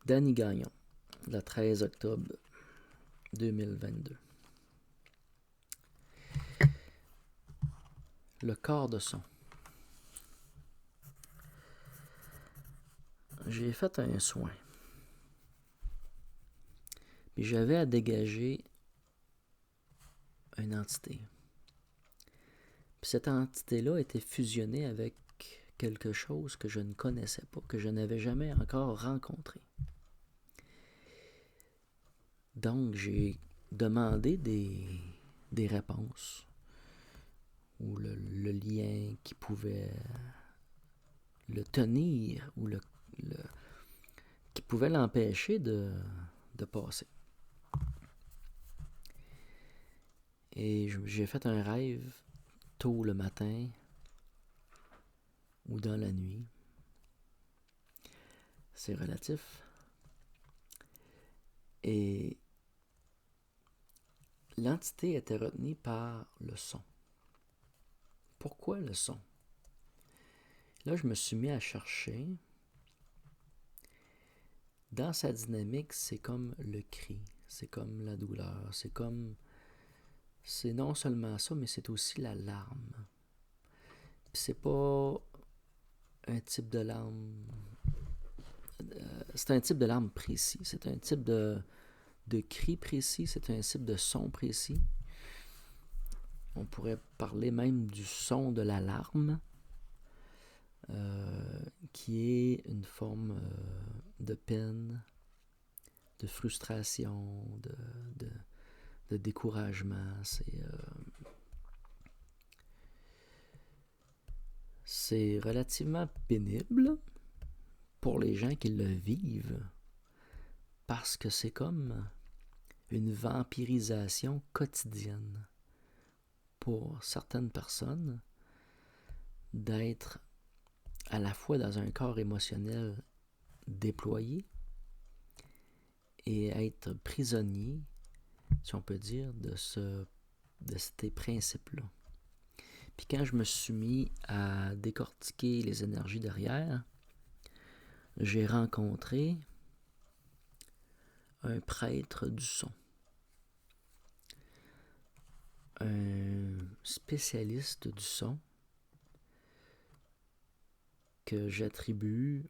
Danny Gagnon, le 13 octobre 2022. Le corps de son. J'ai fait un soin. Puis j'avais à dégager une entité. Puis cette entité-là était fusionnée avec quelque chose que je ne connaissais pas, que je n'avais jamais encore rencontré. Donc, j'ai demandé des réponses ou le lien qui pouvait le tenir ou qui pouvait l'empêcher de passer. Et j'ai fait un rêve tôt le matin ou dans la nuit. C'est relatif. Et l'entité était retenue par le son. Pourquoi le son? Là, je me suis mis à chercher. Dans sa dynamique, c'est comme le cri, c'est comme la douleur, c'est non seulement ça, mais c'est aussi la larme. Puis c'est pas un type de larme, c'est un type de larme précis, c'est un type de cri précis, c'est un type de son précis. On pourrait parler même du son de l'alarme, qui est une forme de peine, de frustration, de découragement. C'est relativement pénible pour les gens qui le vivent, parce que c'est comme une vampirisation quotidienne pour certaines personnes d'être à la fois dans un corps émotionnel déployé et être prisonnier, si on peut dire, de ces principes-là. Puis quand je me suis mis à décortiquer les énergies derrière, j'ai rencontré un prêtre du son, un spécialiste du son que j'attribue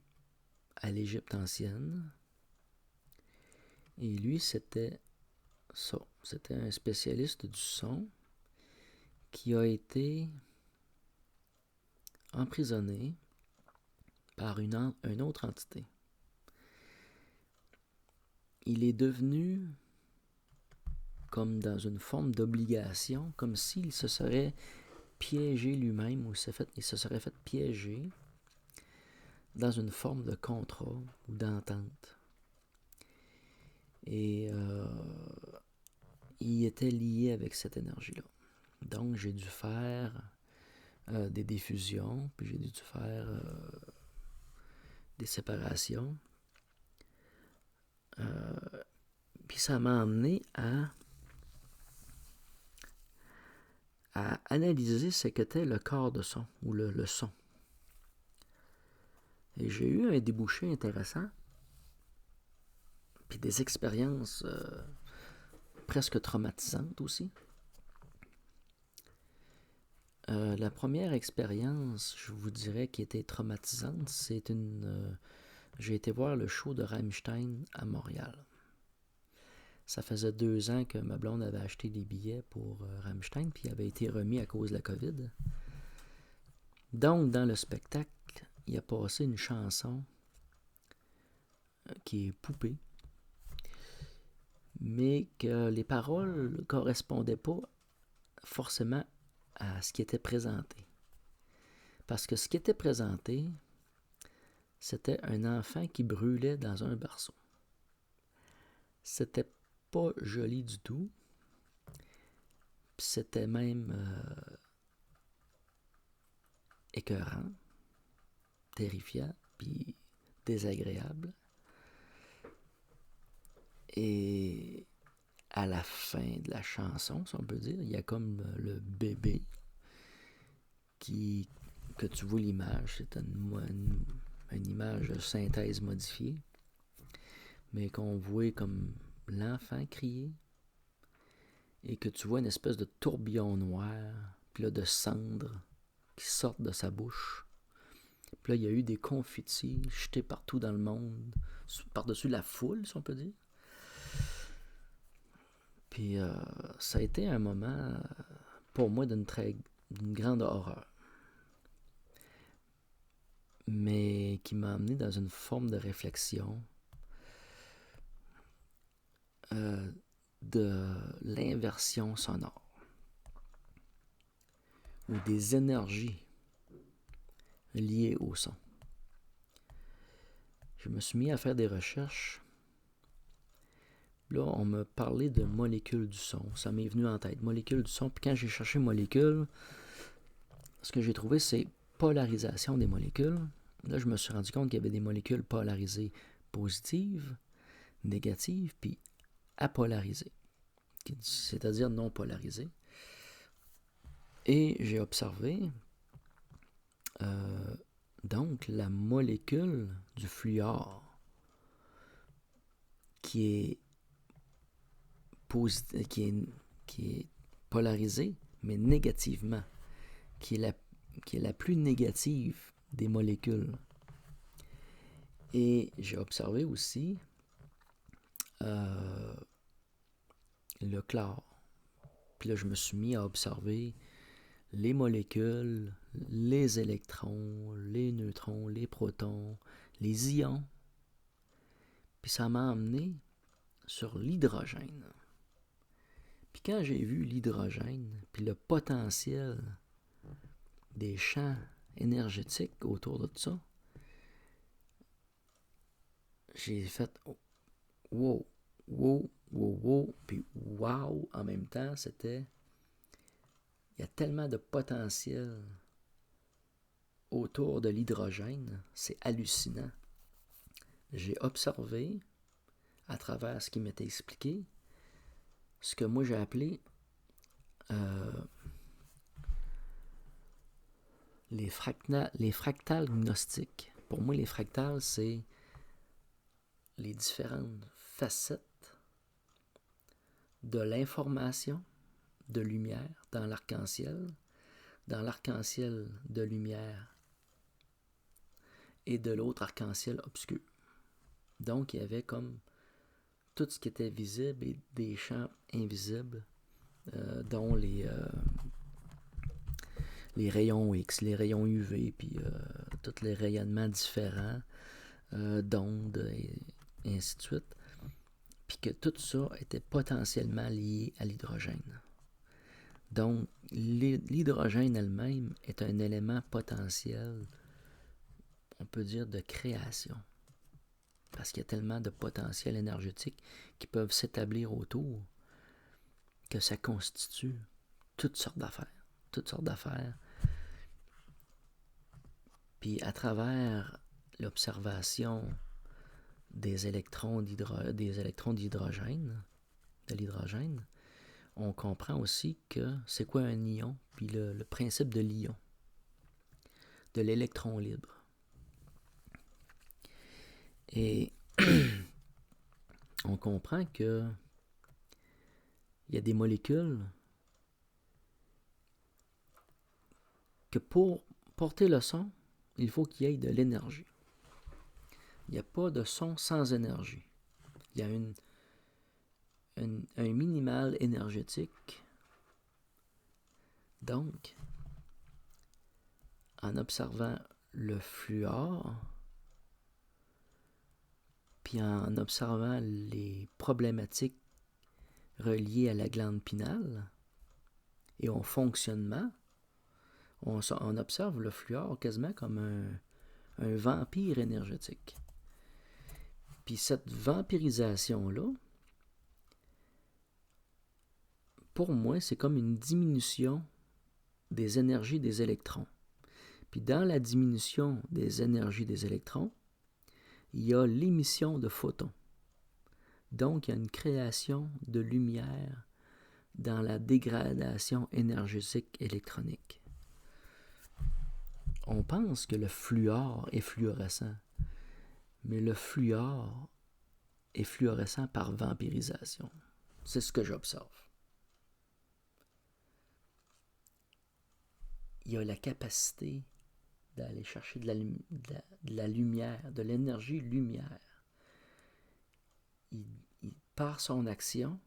à l'Égypte ancienne. Et lui, c'était ça. C'était un spécialiste du son qui a été emprisonné par une autre entité. Il est devenu comme dans une forme d'obligation, comme s'il se serait piégé lui-même ou il se serait fait piéger dans une forme de contrat ou d'entente. Et il était lié avec cette énergie-là. Donc, j'ai dû faire des diffusions, puis j'ai dû faire des séparations. Puis ça m'a amené à analyser ce qu'était le corps de son, ou le son. Et j'ai eu un débouché intéressant, puis des expériences presque traumatisantes aussi. La première expérience, je vous dirais, qui était traumatisante, c'est j'ai été voir le show de Rammstein à Montréal. Ça faisait 2 ans que ma blonde avait acheté des billets pour Rammstein, puis il avait été remis à cause de la COVID. Donc, dans le spectacle, il a passé une chanson qui est Poupée, mais que les paroles ne correspondaient pas forcément à ce qui était présenté. Parce que ce qui était présenté, c'était un enfant qui brûlait dans un berceau. C'était pas joli du tout. Puis c'était même écœurant, terrifiant, puis désagréable. Et à la fin de la chanson, si on peut dire, il y a comme le bébé que tu vois l'image, c'est une image de synthèse modifiée. mais qu'on voit comme l'enfant crier, et que tu vois une espèce de tourbillon noir, puis là de cendres qui sortent de sa bouche. Puis là, il y a eu des confettis jetés partout dans le monde, par-dessus la foule, si on peut dire. Puis ça a été un moment, pour moi, d'une grande horreur. Mais qui m'a amené dans une forme de réflexion de l'inversion sonore ou des énergies liées au son. Je me suis mis à faire des recherches. Là, on m'a parlé de molécules du son. Ça m'est venu en tête, molécules du son. Puis quand j'ai cherché molécules, ce que j'ai trouvé, c'est polarisation des molécules. Là, je me suis rendu compte qu'il y avait des molécules polarisées positives, négatives, puis apolarisées, c'est-à-dire non polarisées. Et j'ai observé donc la molécule du fluor qui est polarisée, mais négativement, qui est la plus négative des molécules. Et j'ai observé aussi le chlore. Puis là, je me suis mis à observer les molécules, les électrons, les neutrons, les protons, les ions. Puis ça m'a amené sur l'hydrogène. Puis quand j'ai vu l'hydrogène, puis le potentiel des champs énergétiques autour de ça, j'ai fait wow, wow, wow, wow, puis wow en même temps, c'était... Il y a tellement de potentiel autour de l'hydrogène, c'est hallucinant. J'ai observé, à travers ce qui m'était expliqué, ce que moi j'ai appelé les fractales gnostiques. Pour moi, les fractales, c'est les différentes facettes de l'information de lumière dans l'arc-en-ciel de lumière et de l'autre arc-en-ciel obscur. Donc, il y avait comme tout ce qui était visible et des champs invisibles, dont les rayons X, les rayons UV, puis tous les rayonnements différents d'ondes et ainsi de suite. Puis que tout ça était potentiellement lié à l'hydrogène. Donc, l'hydrogène elle-même est un élément potentiel, on peut dire, de création. Parce qu'il y a tellement de potentiel énergétique qui peuvent s'établir autour que ça constitue toutes sortes d'affaires. Puis à travers l'observation des électrons d'hydrogène, de l'hydrogène, on comprend aussi que c'est quoi un ion, puis le principe de l'ion, de l'électron libre. Et on comprend que il y a des molécules que pour porter le son, il faut qu'il y ait de l'énergie. Il n'y a pas de son sans énergie. Il y a un minimal énergétique. Donc, en observant le fluor, puis en observant les problématiques reliées à la glande pinale et au fonctionnement, on observe le fluor quasiment comme un vampire énergétique. Puis cette vampirisation-là, pour moi, c'est comme une diminution des énergies des électrons. Puis dans la diminution des énergies des électrons, il y a l'émission de photons. Donc, il y a une création de lumière dans la dégradation énergétique électronique. On pense que le fluor est fluorescent, mais le fluor est fluorescent par vampirisation. C'est ce que j'observe. Il a la capacité d'aller chercher de la lumière, de l'énergie lumière. Il, par son action,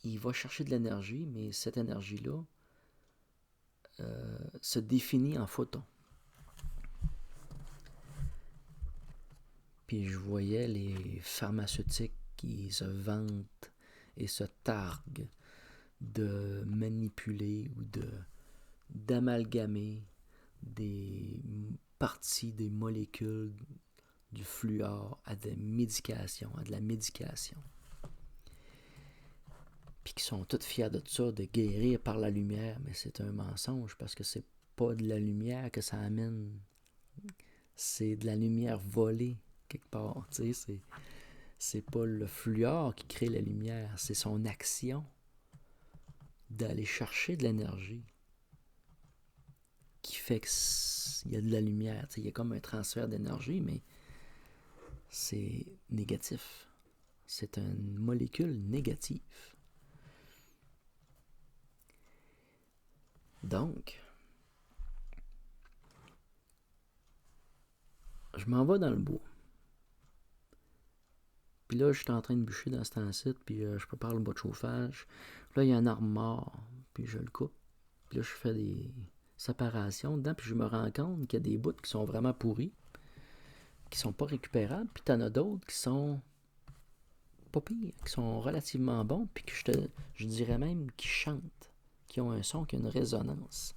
il va chercher de l'énergie, mais cette énergie-là se définit en photons. Puis je voyais les pharmaceutiques qui se vantent et se targuent de manipuler ou d'amalgamer des parties des molécules du fluor à de la médication. Puis qui sont toutes fiers de ça, de guérir par la lumière, mais c'est un mensonge parce que c'est pas de la lumière que ça amène, c'est de la lumière volée quelque part. Tu sais, c'est pas le fluor qui crée la lumière, c'est son action d'aller chercher de l'énergie qui fait qu'il y a de la lumière. Il y a comme un transfert d'énergie, mais c'est négatif. C'est une molécule négative. Donc, je m'en vais dans le bois. Puis là, je suis en train de bûcher dans cet site, puis je prépare le bois de chauffage. Là, il y a un arbre mort, puis je le coupe. Puis là, je fais des séparations dedans, puis je me rends compte qu'il y a des bouts qui sont vraiment pourris, qui sont pas récupérables, puis t'en as d'autres qui sont pas pires, qui sont relativement bons, puis que je dirais même qui chantent, qui ont un son, qui a une résonance,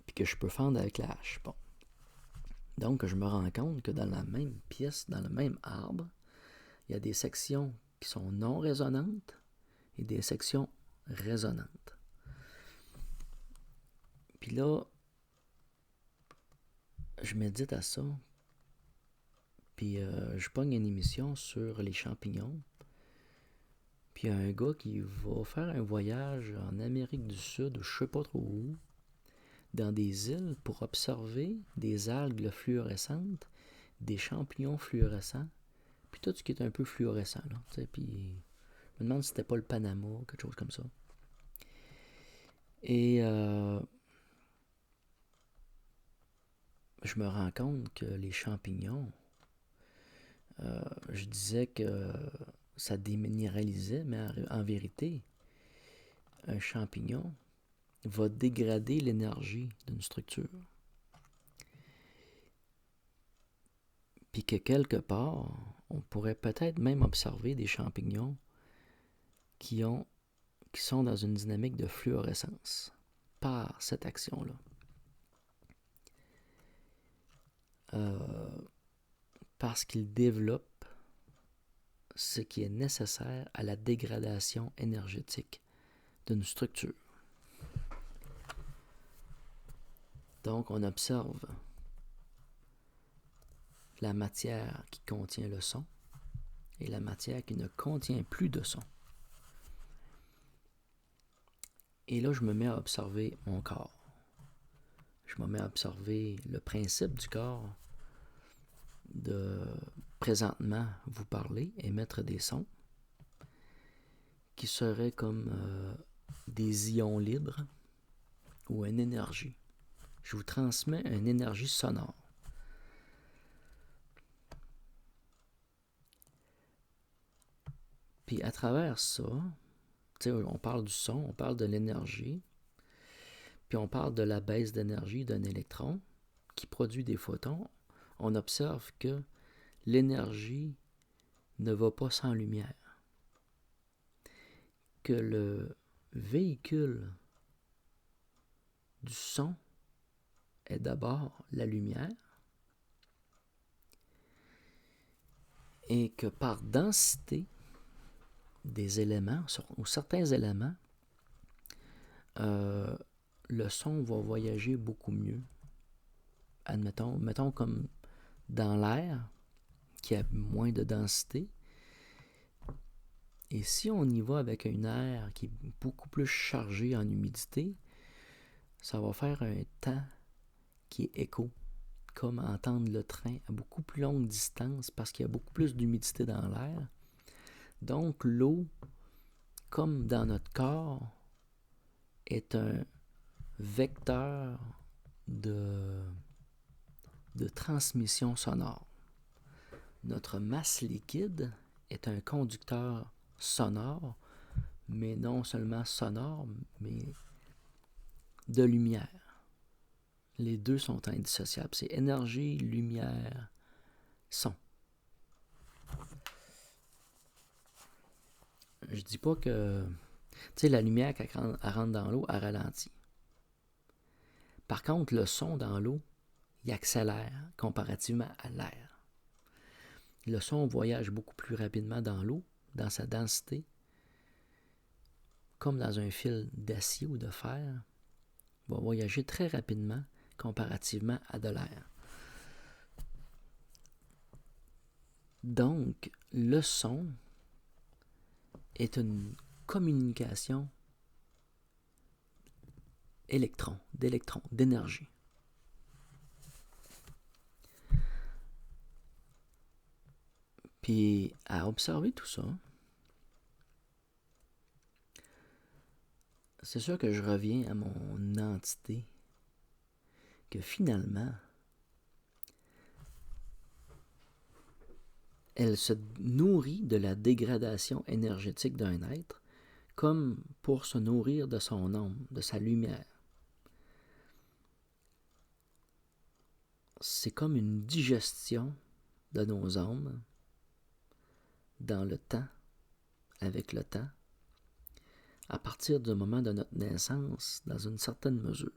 puis que je peux fendre avec la hache. Bon. Donc, je me rends compte que dans la même pièce, dans le même arbre, il y a des sections qui sont non résonantes et des sections résonantes. Puis là, je médite à ça, puis je pogne une émission sur les champignons. Puis il y a un gars qui va faire un voyage en Amérique du Sud, je sais pas trop où, dans des îles pour observer des algues fluorescentes, des champignons fluorescents, puis tout ce qui est un peu fluorescent. Là, puis je me demande si c'était pas le Panama, quelque chose comme ça. Et je me rends compte que les champignons, je disais que ça déminéralisait, mais en vérité, un champignon va dégrader l'énergie d'une structure. Puis que quelque part, on pourrait peut-être même observer des champignons qui sont dans une dynamique de fluorescence par cette action-là. Parce qu'ils développent ce qui est nécessaire à la dégradation énergétique d'une structure. Donc, on observe la matière qui contient le son et la matière qui ne contient plus de son. Et là, je me mets à observer mon corps. Je me mets à observer le principe du corps de présentement vous parler, émettre des sons qui seraient comme des ions libres ou une énergie. Je vous transmets une énergie sonore. Puis à travers ça, on parle du son, on parle de l'énergie, puis on parle de la baisse d'énergie d'un électron qui produit des photons. On observe que l'énergie ne va pas sans lumière. Que le véhicule du son est d'abord la lumière et que par densité des éléments, ou certains éléments, le son va voyager beaucoup mieux. Mettons comme dans l'air, qui a moins de densité. Et si on y va avec un air qui est beaucoup plus chargé en humidité, ça va faire un temps qui est écho, comme entendre le train à beaucoup plus longue distance parce qu'il y a beaucoup plus d'humidité dans l'air. Donc l'eau, comme dans notre corps, est un vecteur de transmission sonore. Notre masse liquide est un conducteur sonore, mais non seulement sonore, mais de lumière. Les deux sont indissociables. C'est énergie, lumière, son. Je dis pas que... Tu sais, la lumière, quand elle rentre dans l'eau, elle ralentit. Par contre, le son dans l'eau, il accélère comparativement à l'air. Le son voyage beaucoup plus rapidement dans l'eau, dans sa densité, comme dans un fil d'acier ou de fer, va voyager très rapidement comparativement à de l'air. Donc, le son est une communication d'électrons, d'énergie. Puis, à observer tout ça, c'est sûr que je reviens à mon entité, que finalement, elle se nourrit de la dégradation énergétique d'un être, comme pour se nourrir de son ombre, de sa lumière. C'est comme une digestion de nos âmes dans le temps, avec le temps, à partir du moment de notre naissance, dans une certaine mesure.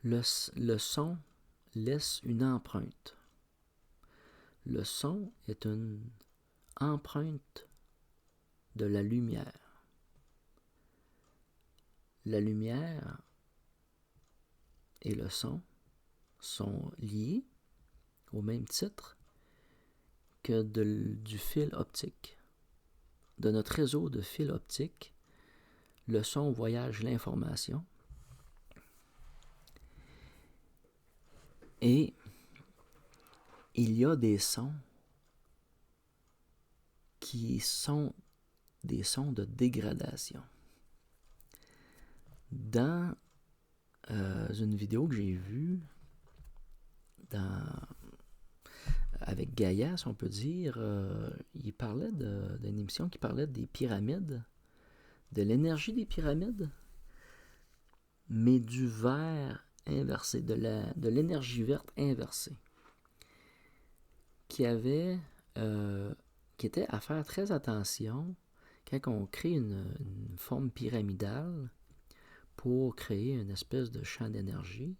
Le son laisse une empreinte. Le son est une empreinte de la lumière. La lumière et le son sont liés au même titre que du fil optique. De notre réseau de fil optique, le son voyage l'information et il y a des sons qui sont des sons de dégradation. Dans une vidéo que j'ai vue avec Gaïa, si on peut dire, il parlait d'une émission qui parlait des pyramides, de l'énergie des pyramides, mais du vert inversé, de l'énergie verte inversée, qui était à faire très attention quand on crée une forme pyramidale pour créer une espèce de champ d'énergie,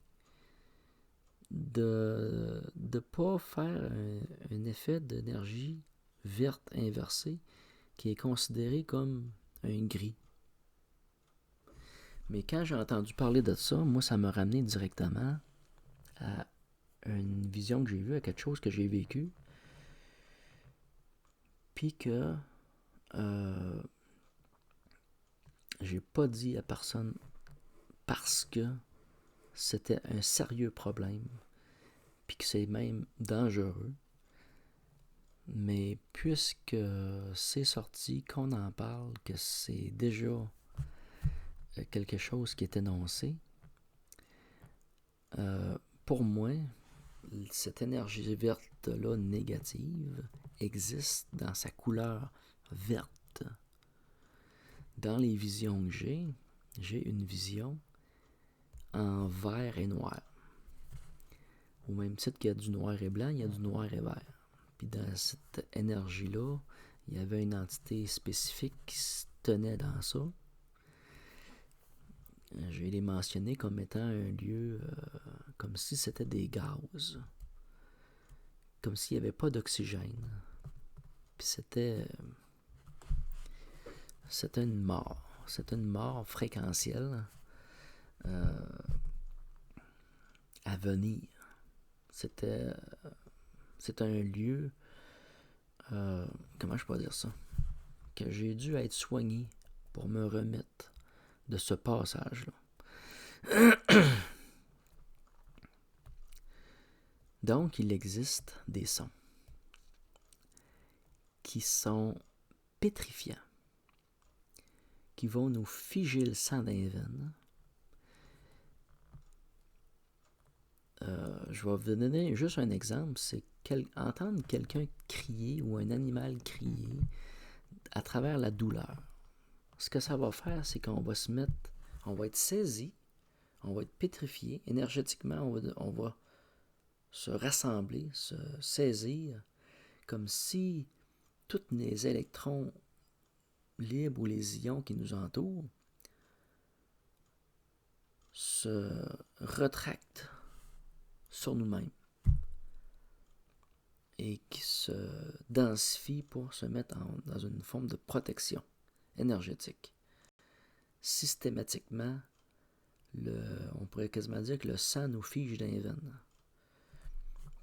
de ne pas faire un effet d'énergie verte inversée qui est considéré comme un gris. Mais quand j'ai entendu parler de ça, moi, ça m'a ramené directement à une vision que j'ai vue, à quelque chose que j'ai vécu, puis que j'ai pas dit à personne parce que c'était un sérieux problème, puis que c'est même dangereux. Mais puisque c'est sorti, qu'on en parle, que c'est déjà quelque chose qui est énoncé, pour moi, cette énergie verte-là négative existe dans sa couleur verte. Dans les visions que j'ai une vision en vert et noir. Au même titre qu'il y a du noir et blanc, il y a du noir et vert. Puis dans cette énergie-là, il y avait une entité spécifique qui se tenait dans ça. Je vais les mentionner comme étant un lieu comme si c'était des gaz. Comme s'il n'y avait pas d'oxygène. Puis c'était une mort. C'était une mort fréquentielle à venir. C'est un lieu, comment je peux dire ça, que j'ai dû être soigné pour me remettre de ce passage-là. Donc, il existe des sons qui sont pétrifiants, qui vont nous figer le sang dans les veines. Je vais vous donner juste un exemple, c'est entendre quelqu'un crier ou un animal crier à travers la douleur. Ce que ça va faire, c'est qu'on va on va être saisi, on va être pétrifié, énergétiquement, on va se rassembler, se saisir, comme si tous les électrons libres ou les ions qui nous entourent se retractent sur nous-mêmes et qui se densifient pour se mettre dans une forme de protection énergétique. Systématiquement, on pourrait quasiment dire que le sang nous fige dans les veines.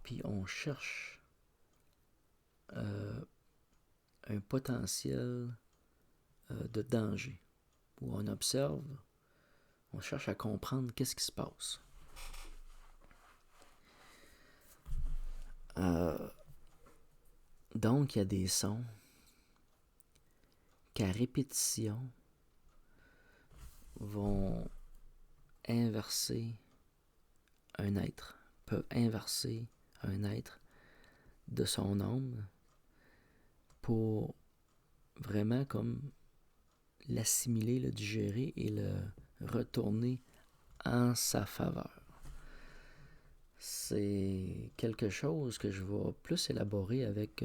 Puis on cherche un potentiel de danger, où on observe, on cherche à comprendre qu'est-ce qui se passe. Donc, il y a des sons qu'à répétition vont inverser un être, peuvent inverser un être de son âme pour vraiment comme l'assimiler, le digérer et le retourner en sa faveur. C'est quelque chose que je vais plus élaborer avec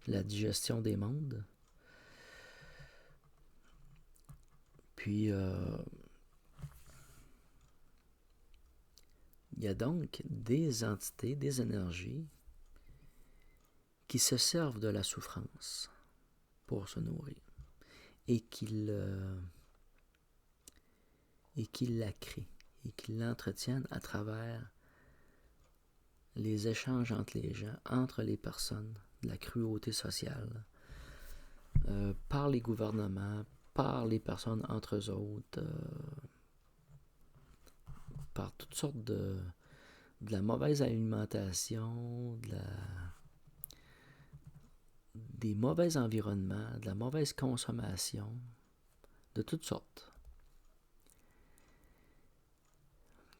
la digestion des mondes. Puis, il y a donc des entités, des énergies qui se servent de la souffrance pour se nourrir et qui la créent et qui l'entretiennent à travers les échanges entre les gens, entre les personnes, de la cruauté sociale, par les gouvernements, par les personnes entre eux autres, par toutes sortes de la mauvaise alimentation, des mauvais environnements, de la mauvaise consommation, de toutes sortes,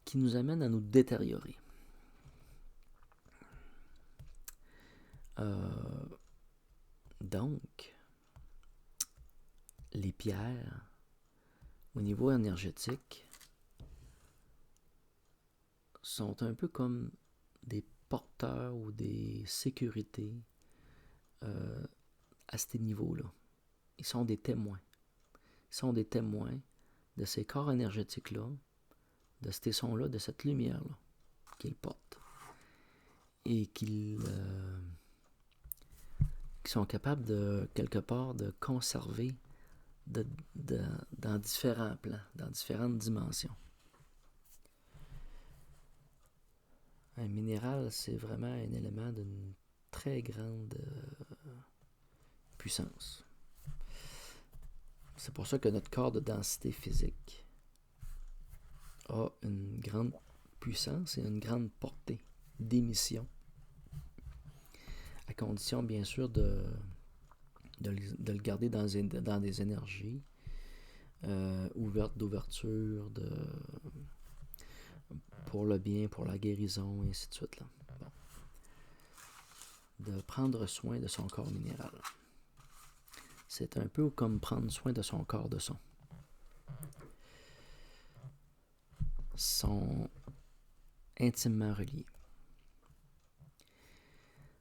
qui nous amènent à nous détériorer. Donc, les pierres, au niveau énergétique, sont un peu comme des porteurs ou des sécurités à ce niveau-là. Ils sont des témoins. Ils sont des témoins de ces corps énergétiques-là, de ces sons-là, de cette lumière-là qu'ils portent. Et qu'ils sont capables de, quelque part, de conserver dans différents plans, dans différentes dimensions. Un minéral, c'est vraiment un élément d'une très grande puissance. C'est pour ça que notre corps de densité physique a une grande puissance et une grande portée d'émission, à condition bien sûr de le garder dans des énergies ouvertes d'ouverture, pour le bien, pour la guérison, et ainsi de suite. Là. Bon. De prendre soin de son corps minéral. C'est un peu comme prendre soin de son corps de son. Sont intimement reliés.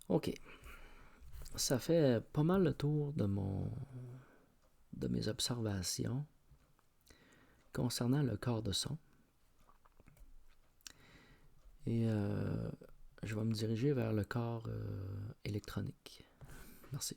OK. Ça fait pas mal le tour de mes observations concernant le corps de son. Et je vais me diriger vers le corps électronique. Merci.